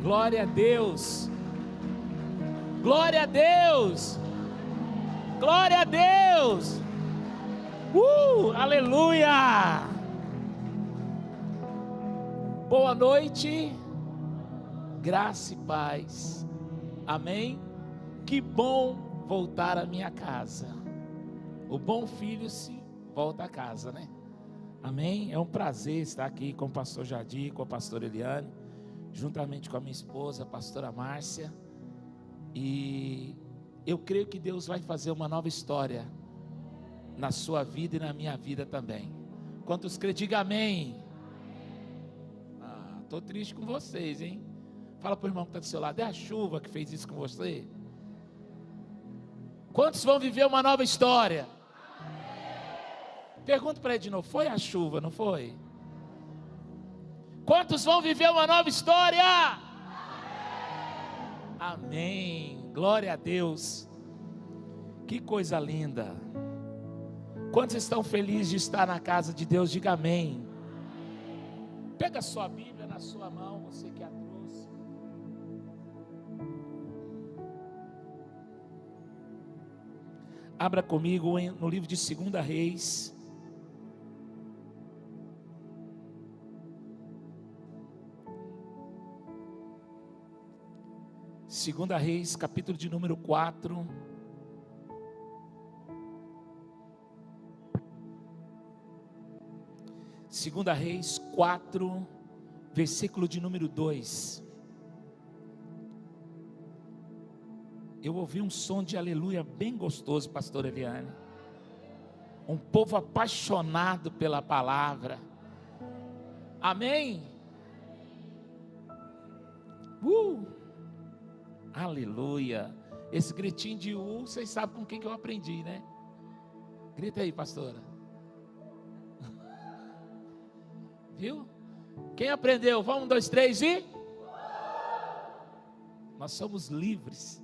Glória a Deus. Glória a Deus. Glória a Deus. Aleluia. Boa noite. Graça e paz. Amém. Que bom voltar à minha casa. O bom filho se volta a casa, né? Amém. É um prazer estar aqui com o pastor Jadir, com a pastora Eliane, juntamente com a minha esposa, a pastora Márcia. E eu creio que Deus vai fazer uma nova história na sua vida e na minha vida também. Quantos creem, diga amém. Estou triste com vocês, hein? Fala para o irmão que está do seu lado, é a chuva que fez isso com você? Quantos vão viver uma nova história? Pergunta para ele de novo, foi a chuva, não foi? Quantos vão viver uma nova história? Amém, glória a Deus. Que coisa linda. Quantos estão felizes de estar na casa de Deus? Diga amém. Pega a sua Bíblia na sua mão, você que a trouxe. Abra comigo no livro de 2 Reis. Segunda Reis, capítulo de número 4. Segunda Reis 4, versículo de número 2. Eu ouvi um som de aleluia bem gostoso, pastor Eliane. Um povo apaixonado pela palavra. Amém? Aleluia. Esse gritinho de vocês sabem com quem que eu aprendi, né? Grita aí, pastora. Viu? Quem aprendeu? Vamos, 1, 2, 3 e... Nós somos livres.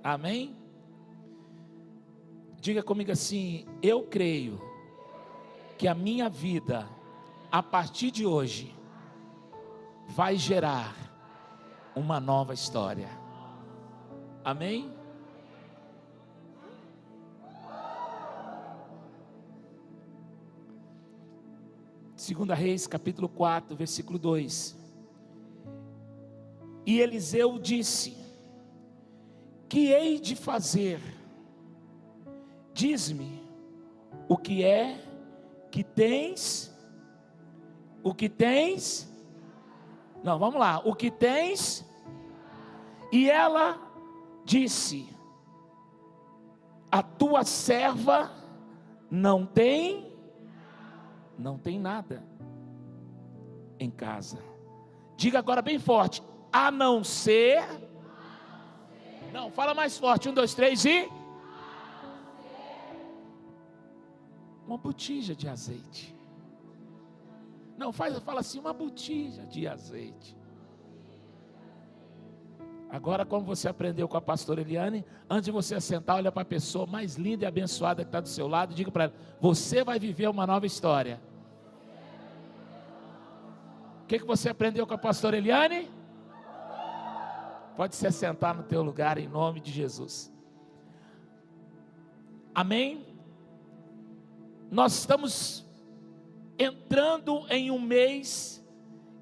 Amém? Diga comigo assim, eu creio que a minha vida, a partir de hoje, vai gerar uma nova história. Amém? Segunda Reis, capítulo 4, versículo 2. E Eliseu disse: que hei de fazer? Diz-me, o que é que tens? O que tens? Não, vamos lá. O que tens? E ela disse: a tua serva não tem nada em casa. Diga agora bem forte: a não ser. Não, fala mais forte. 1, 2, 3 e. Uma botija de azeite. Não, fala assim, uma botija de azeite. Agora, como você aprendeu com a pastora Eliane, antes de você sentar, olha para a pessoa mais linda e abençoada que está do seu lado e diga para ela: você vai viver uma nova história. O que você aprendeu com a pastora Eliane? Pode se assentar no teu lugar em nome de Jesus. Amém? Nós estamos entrando em um mês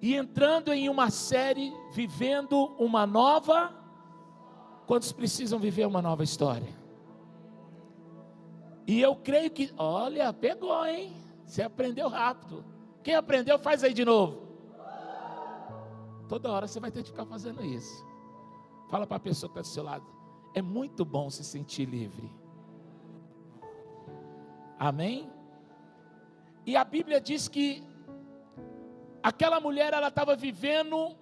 e entrando em uma série, vivendo uma nova. Quantos precisam viver uma nova história? E eu creio que, olha, pegou, hein? Você aprendeu rápido. Quem aprendeu, faz aí de novo. Toda hora você vai ter que ficar fazendo isso. Fala para a pessoa que está do seu lado: é muito bom se sentir livre. Amém? E a Bíblia diz que aquela mulher, ela estava vivendo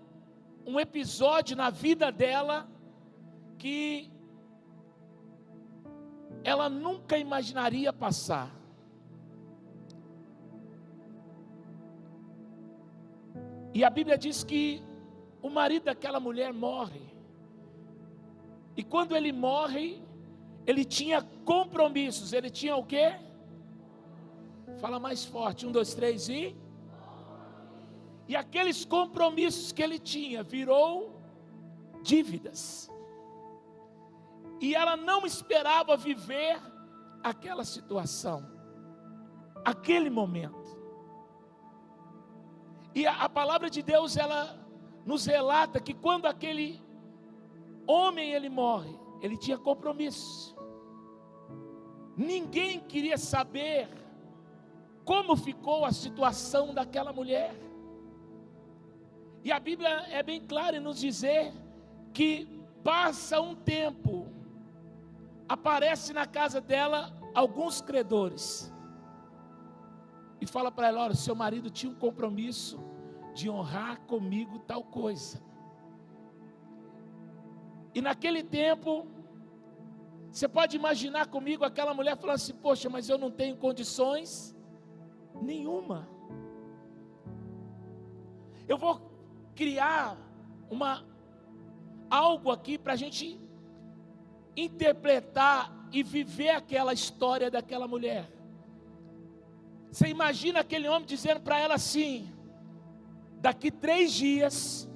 um episódio na vida dela que ela nunca imaginaria passar. E a Bíblia diz que o marido daquela mulher morre. E quando ele morre, ele tinha compromissos. Ele tinha o quê? Fala mais forte. 1, 2, 3 e... E aqueles compromissos que ele tinha virou dívidas. E ela não esperava viver aquela situação, aquele momento. E a palavra de Deus, ela nos relata que quando aquele homem ele morre, ele tinha compromisso. Ninguém queria saber como ficou a situação daquela mulher. E a Bíblia é bem clara em nos dizer que passa um tempo, aparece na casa dela alguns credores e fala para ela: olha, seu marido tinha um compromisso de honrar comigo tal coisa. E naquele tempo, você pode imaginar comigo aquela mulher falando assim: poxa, mas eu não tenho condições nenhuma. Eu vou criar algo aqui para a gente interpretar e viver aquela história daquela mulher. Você imagina aquele homem dizendo para ela assim: daqui 3 dias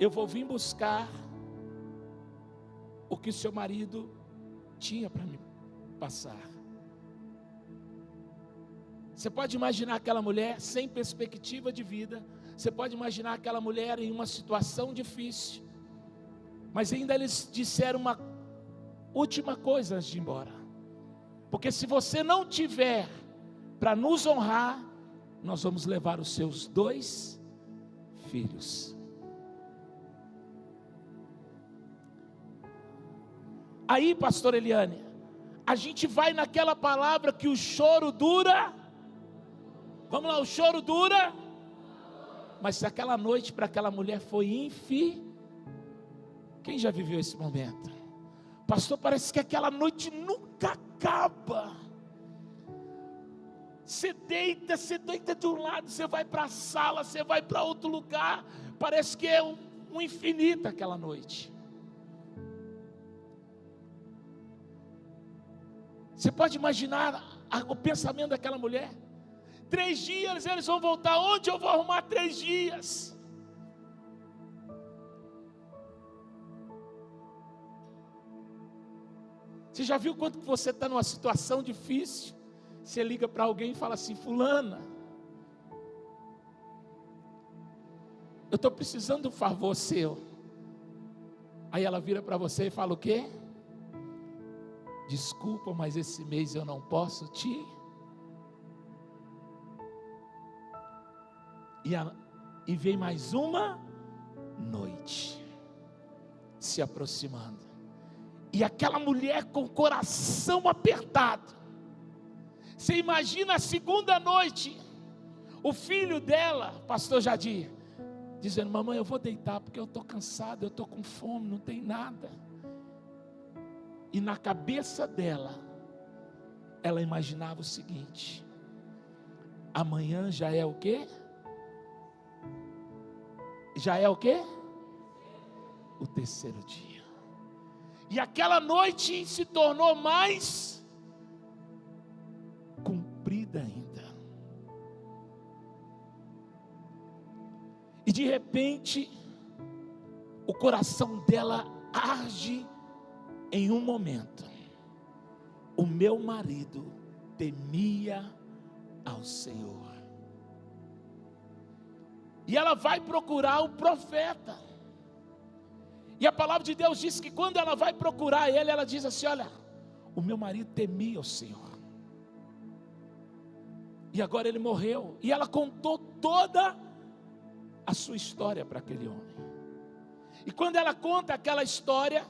eu vou vir buscar o que o seu marido tinha para me passar. Você pode imaginar aquela mulher sem perspectiva de vida. Você pode imaginar aquela mulher em uma situação difícil. Mas ainda eles disseram uma última coisa antes de ir embora: porque se você não tiver para nos honrar, nós vamos levar os seus 2 filhos. Aí, pastor Eliane, a gente vai naquela palavra que o choro dura. Vamos lá, o choro dura. Mas se aquela noite para aquela mulher foi quem já viveu esse momento? Pastor, parece que aquela noite nunca acaba. Você deita de um lado, você vai para a sala, você vai para outro lugar. Parece que é um infinito aquela noite. Você pode imaginar o pensamento daquela mulher? 3 dias eles vão voltar. Onde eu vou arrumar 3 dias? Você já viu quando você está numa situação difícil? Você liga para alguém e fala assim: fulana, eu estou precisando de um favor seu. Aí ela vira para você e fala o quê? Desculpa, mas esse mês eu não posso te... E vem mais uma noite se aproximando. E aquela mulher com o coração apertado. Você imagina a segunda noite, o filho dela, pastor Jadir, dizendo: mamãe, eu vou deitar porque eu estou cansado, eu estou com fome, não tem nada. E na cabeça dela, ela imaginava o seguinte: amanhã já é o quê? Já é o quê? O 3º dia. E aquela noite se tornou mais comprida ainda. E de repente, o coração dela arde em um momento. O meu marido temia ao Senhor. E ela vai procurar o profeta. E a palavra de Deus diz que quando ela vai procurar ele, ela diz assim: olha, o meu marido temia o Senhor. E agora ele morreu. E ela contou toda a sua história para aquele homem. E quando ela conta aquela história,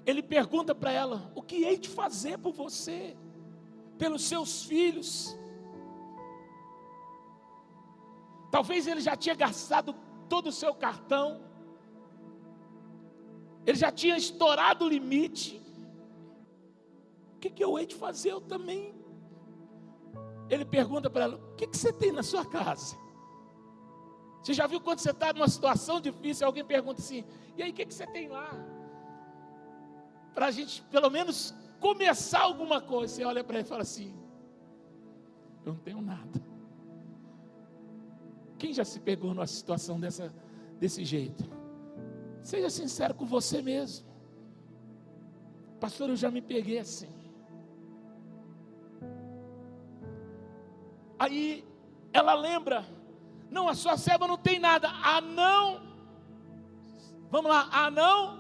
ele pergunta para ela: o que hei de fazer por você, pelos seus filhos? Talvez ele já tinha gastado todo o seu cartão, ele já tinha estourado o limite. O que eu hei de fazer? Eu também. Ele pergunta para ela: o que você tem na sua casa? Você já viu quando você está numa situação difícil, alguém pergunta assim: e aí, o que você tem lá? Para a gente pelo menos começar alguma coisa. Você olha para ele e fala assim: eu não tenho nada. Quem já se pegou numa situação desse jeito? Seja sincero com você mesmo. Pastor, eu já me peguei assim. Aí ela lembra, não, a sua serva não tem nada. Ah, não. Vamos lá, ah, não.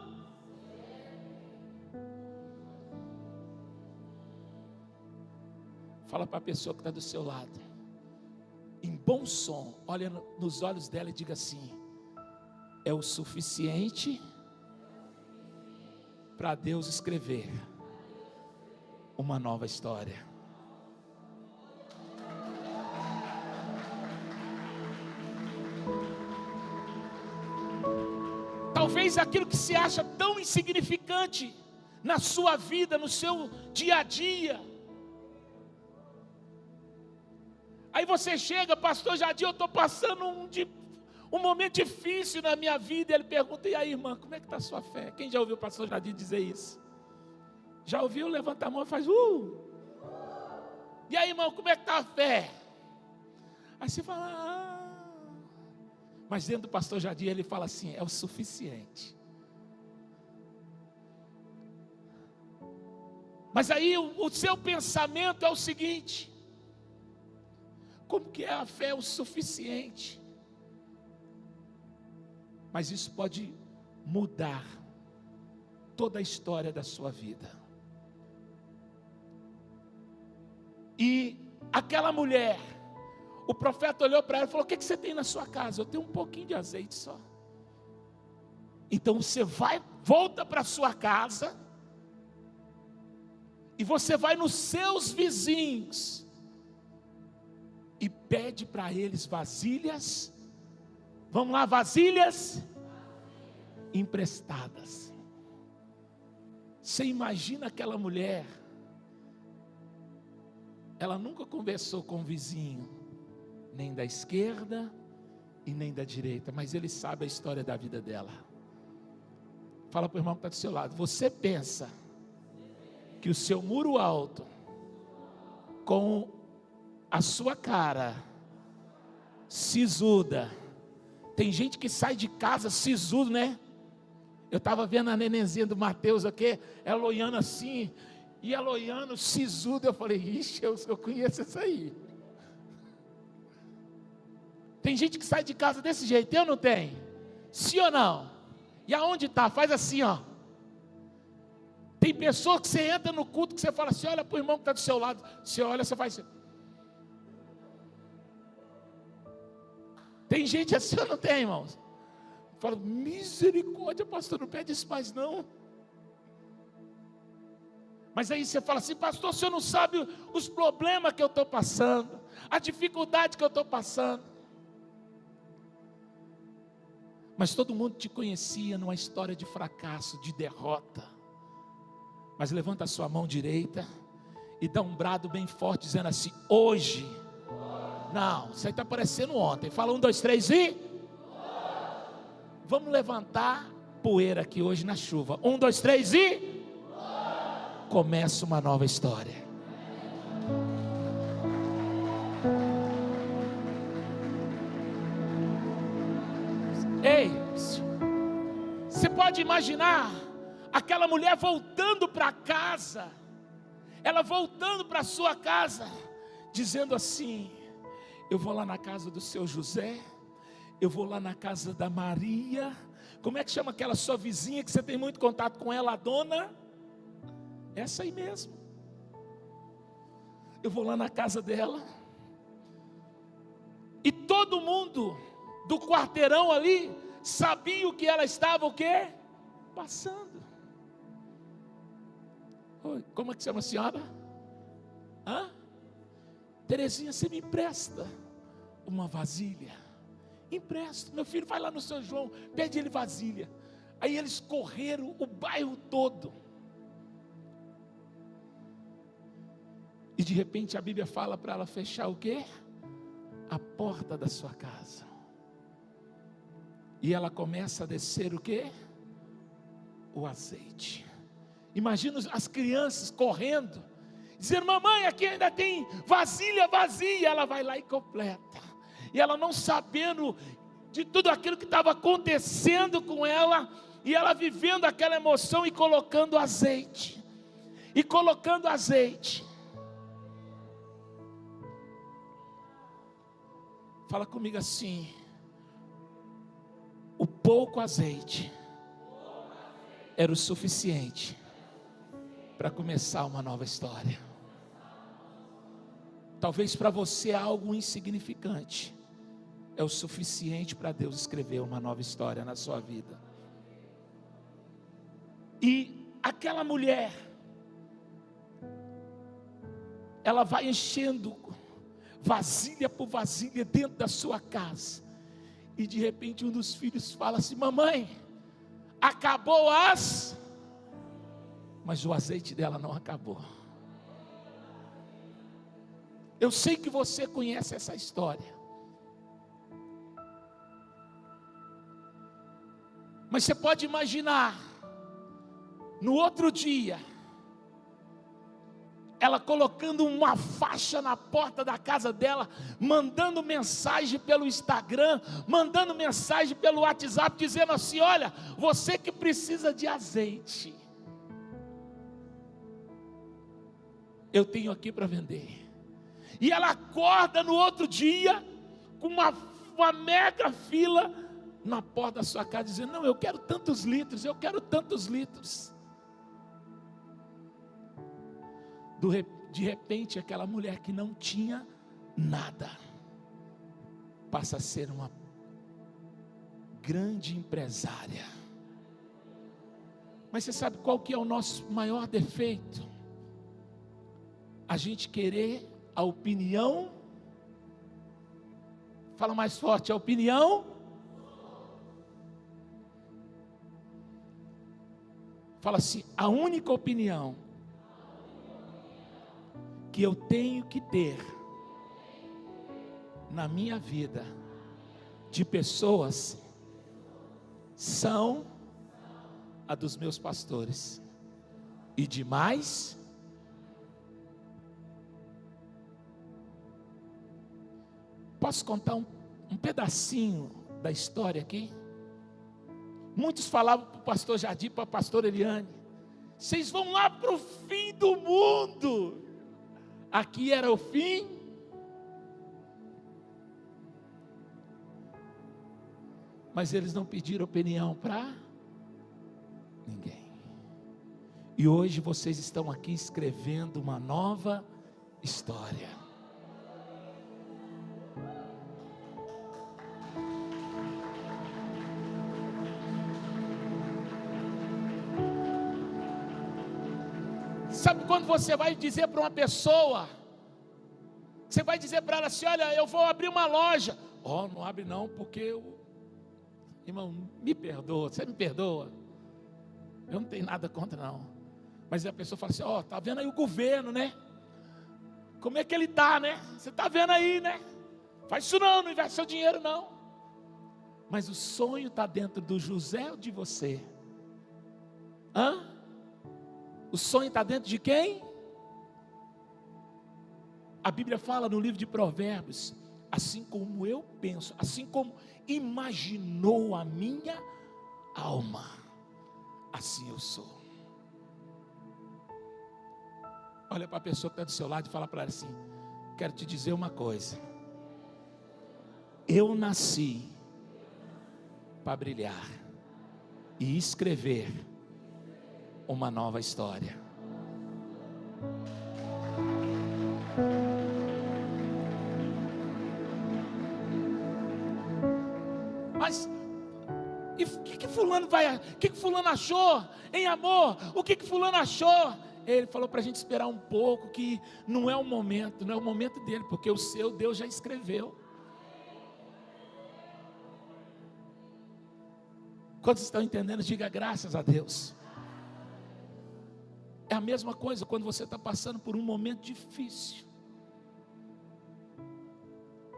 Fala para a pessoa que está do seu lado, em bom som, olha nos olhos dela e diga assim: é o suficiente para Deus escrever uma nova história. Talvez aquilo que se acha tão insignificante na sua vida, no seu dia a dia. Aí você chega, pastor Jadir, eu estou passando um momento difícil na minha vida. Ele pergunta, e aí, irmã, como é que está a sua fé? Quem já ouviu o pastor Jadir dizer isso? Já ouviu? Levanta a mão e faz E aí, irmão, como é que está a fé? Aí você fala, Mas dentro do pastor Jadir ele fala assim, é o suficiente. Mas aí o seu pensamento é o seguinte: como que é a fé o suficiente? Mas isso pode mudar toda a história da sua vida. E aquela mulher, o profeta olhou para ela e falou, o que você tem na sua casa? Eu tenho um pouquinho de azeite só. Então você volta para a sua casa, e você vai nos seus vizinhos, e pede para eles vasilhas, vamos lá, vasilhas emprestadas. Você imagina aquela mulher, ela nunca conversou com o vizinho, nem da esquerda e nem da direita, mas ele sabe a história da vida dela. Fala para o irmão que está do seu lado, você pensa que o seu muro alto, com a sua cara sisuda, tem gente que sai de casa sisudo, né? Eu estava vendo a nenenzinha do Mateus aqui, ela olhando assim, e ela olhando sisuda, eu falei, ixi, eu conheço isso aí. Tem gente que sai de casa desse jeito, eu não tenho? Sim ou não? E aonde está? Faz assim, ó. Tem pessoas que você entra no culto, que você fala assim, olha para o irmão que está do seu lado, você olha, você faz assim. Tem gente assim ou não tem, irmãos? Fala, misericórdia, pastor, não pede isso mais não. Mas aí você fala assim, pastor, você não sabe os problemas que eu estou passando, a dificuldade que eu estou passando. Mas todo mundo te conhecia numa história de fracasso, de derrota. Mas levanta a sua mão direita e dá um brado bem forte, dizendo assim, hoje. Não, isso aí está parecendo ontem. Fala 1, 2, 3 e... Vamos levantar poeira aqui hoje na chuva. 1, 2, 3 e... Começa uma nova história. Ei, você pode imaginar aquela mulher voltando para casa, ela voltando para sua casa, dizendo assim, eu vou lá na casa do seu José, eu vou lá na casa da Maria, como é que chama aquela sua vizinha que você tem muito contato com ela, a dona? Essa aí mesmo. Eu vou lá na casa dela, e todo mundo do quarteirão ali sabia o que ela estava o quê? Passando. Oi, como é que chama a senhora? Terezinha, você me empresta uma vasilha? Empresto, meu filho, vai lá no São João, pede ele vasilha. Aí eles correram o bairro todo. E de repente a Bíblia fala para ela fechar o quê? A porta da sua casa. E ela começa a descer o quê? O azeite. Imagina as crianças correndo dizendo: mamãe, aqui ainda tem vasilha vazia. Ela vai lá e completa. E ela não sabendo de tudo aquilo que estava acontecendo com ela, e ela vivendo aquela emoção e colocando azeite. E colocando azeite. Fala comigo assim: o pouco azeite era o suficiente para começar uma nova história. Talvez para você algo insignificante é o suficiente para Deus escrever uma nova história na sua vida. E aquela mulher, ela vai enchendo vasilha por vasilha dentro da sua casa, e de repente um dos filhos fala assim: mamãe, acabou as... Mas o azeite dela não acabou. Eu sei que você conhece essa história, mas você pode imaginar, no outro dia, ela colocando uma faixa na porta da casa dela, mandando mensagem pelo Instagram, mandando mensagem pelo WhatsApp, dizendo assim: olha, você que precisa de azeite, eu tenho aqui para vender. E ela acorda no outro dia, com uma mega fila na porta da sua casa, dizendo: não, eu quero tantos litros, eu quero tantos litros. De repente, aquela mulher que não tinha nada, passa a ser uma grande empresária. Mas você sabe qual que é o nosso maior defeito? A gente querer a opinião, fala mais forte, a opinião, fala assim, a única opinião que eu tenho que ter na minha vida de pessoas são a dos meus pastores, e demais. Posso contar um pedacinho da história aqui? Muitos falavam para o pastor Jardim, para a pastora Eliane: vocês vão lá para o fim do mundo. Aqui era o fim. Mas eles não pediram opinião para ninguém. E hoje vocês estão aqui escrevendo uma nova história. Sabe quando você vai dizer para uma pessoa, você vai dizer para ela assim: olha, eu vou abrir uma loja. Não abre não, porque irmão, me perdoa, você me perdoa, eu não tenho nada contra não. Mas a pessoa fala assim: tá vendo aí o governo, né? Como é que ele está, né? Você está vendo aí, né? Faz isso não investe seu dinheiro não. Mas o sonho está dentro do José ou de você? O sonho está dentro de quem? A Bíblia fala no livro de Provérbios: assim como eu penso, assim como imaginou a minha alma, assim eu sou. Olha para a pessoa que está do seu lado e fala para ela assim: quero te dizer uma coisa, eu nasci para brilhar e escrever uma nova história. Mas e o que fulano fulano achou em amor? O que fulano achou? Ele falou para a gente esperar um pouco, que não é o momento dele, porque o seu Deus já escreveu. Quantos estão entendendo? Diga graças a Deus. É a mesma coisa quando você está passando por um momento difícil,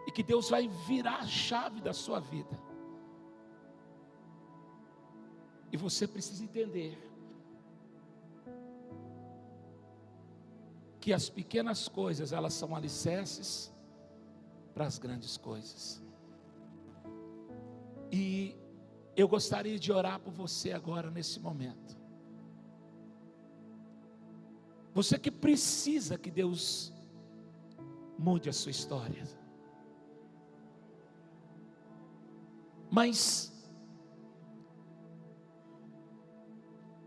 e que Deus vai virar a chave da sua vida, e você precisa entender que as pequenas coisas, elas são alicerces para as grandes coisas. E eu gostaria de orar por você agora, nesse momento. Você que precisa que Deus mude a sua história. Mas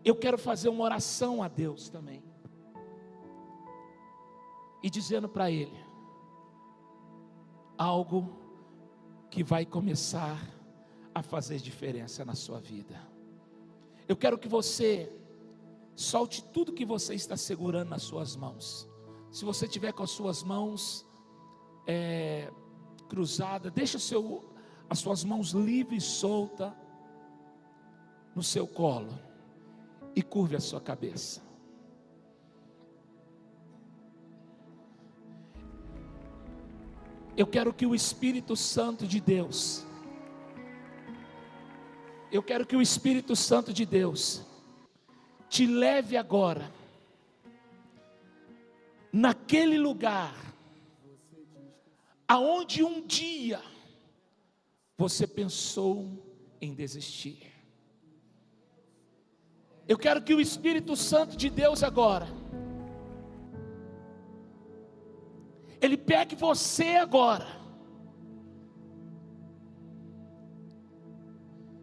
eu quero fazer uma oração a Deus também. E dizendo para Ele algo que vai começar a fazer diferença na sua vida. Eu quero que você solte tudo que você está segurando nas suas mãos. Se você tiver com as suas mãos cruzadas, deixa as suas mãos livres e soltas no seu colo e curve a sua cabeça. Eu quero que o Espírito Santo de Deus, te leve agora naquele lugar aonde um dia você pensou em desistir. Eu quero que o Espírito Santo de Deus agora, Ele pegue você agora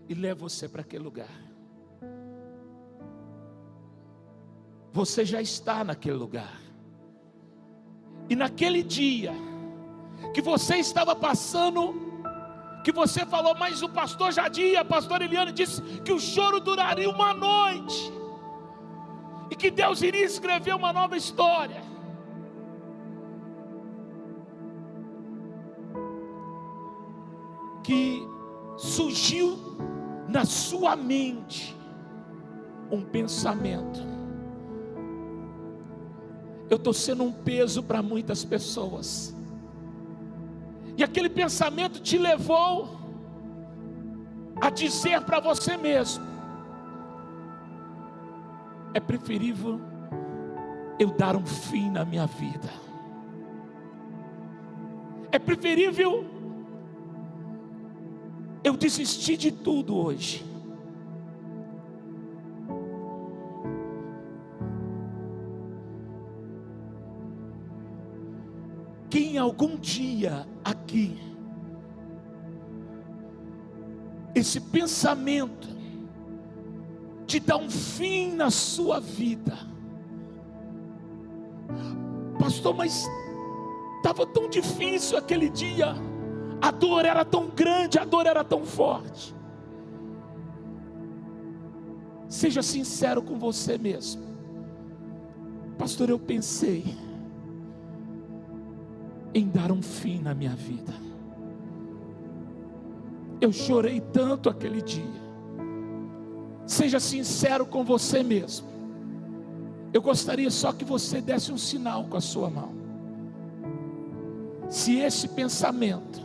e leve você para aquele lugar. Você já está naquele lugar. E naquele dia que você estava passando, que você falou, mas o pastor Jadir, a pastora Eliane disse que o choro duraria uma noite, e que Deus iria escrever uma nova história. Que surgiu na sua mente um pensamento: eu estou sendo um peso para muitas pessoas. E aquele pensamento te levou a dizer para você mesmo: é preferível eu dar um fim na minha vida. É preferível eu desistir de tudo hoje. Quem algum dia aqui, esse pensamento de dar um fim na sua vida, pastor, mas estava tão difícil aquele dia, a dor era tão grande, a dor era tão forte. Seja sincero com você mesmo: pastor, eu pensei em dar um fim na minha vida. Eu chorei tanto aquele dia. Seja sincero com você mesmo. Eu gostaria só que você desse um sinal com a sua mão. Se esse pensamento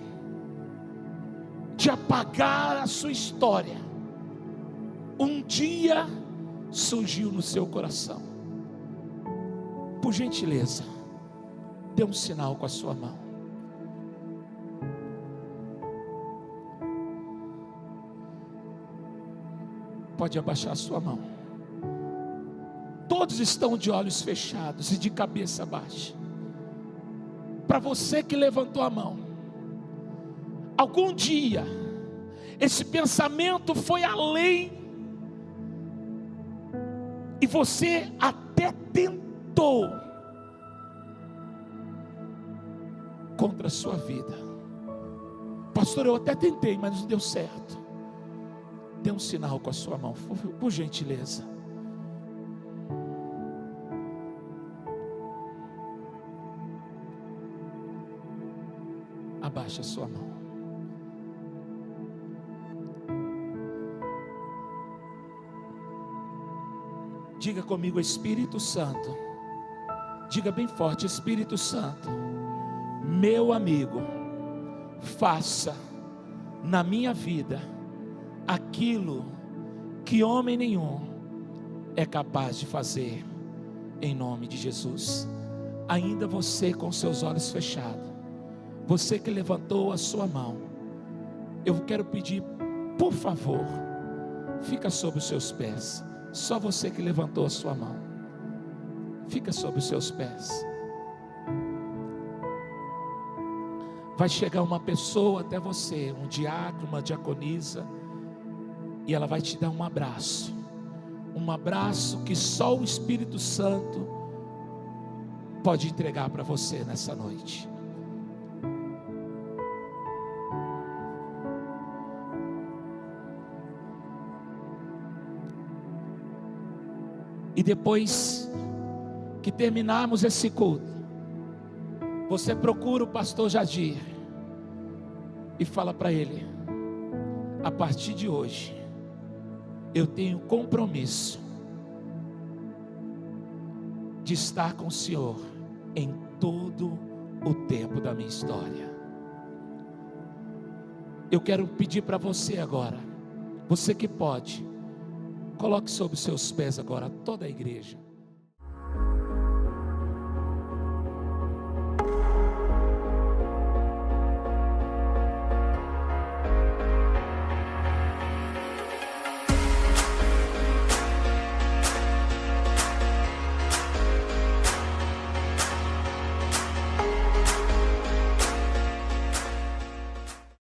de apagar a sua história um dia surgiu no seu coração, por gentileza, dê um sinal com a sua mão. Pode abaixar a sua mão. Todos estão de olhos fechados e de cabeça baixa. Para você que levantou a mão, algum dia esse pensamento foi além, e você até tentou contra a sua vida. Pastor, eu até tentei, mas não deu certo. Dê um sinal com a sua mão, por gentileza. Abaixa a sua mão. Diga comigo: Espírito Santo. Diga bem forte: Espírito Santo, meu amigo, faça na minha vida aquilo que homem nenhum é capaz de fazer, em nome de Jesus. ainda você com seus olhos fechados, você que levantou a sua mão, eu quero pedir, por favor, fica sobre os seus pés. Só você que levantou a sua mão, fica sobre os seus pés. Vai chegar uma pessoa até você, um diácono, uma diaconisa, e ela vai te dar um abraço que só o Espírito Santo pode entregar para você nessa noite. E depois que terminarmos esse culto, você procura o pastor Jadir e fala para ele: a partir de hoje eu tenho compromisso de estar com o Senhor em todo o tempo da minha história. Eu quero pedir para você agora, você que pode, coloque sobre os seus pés agora toda a igreja.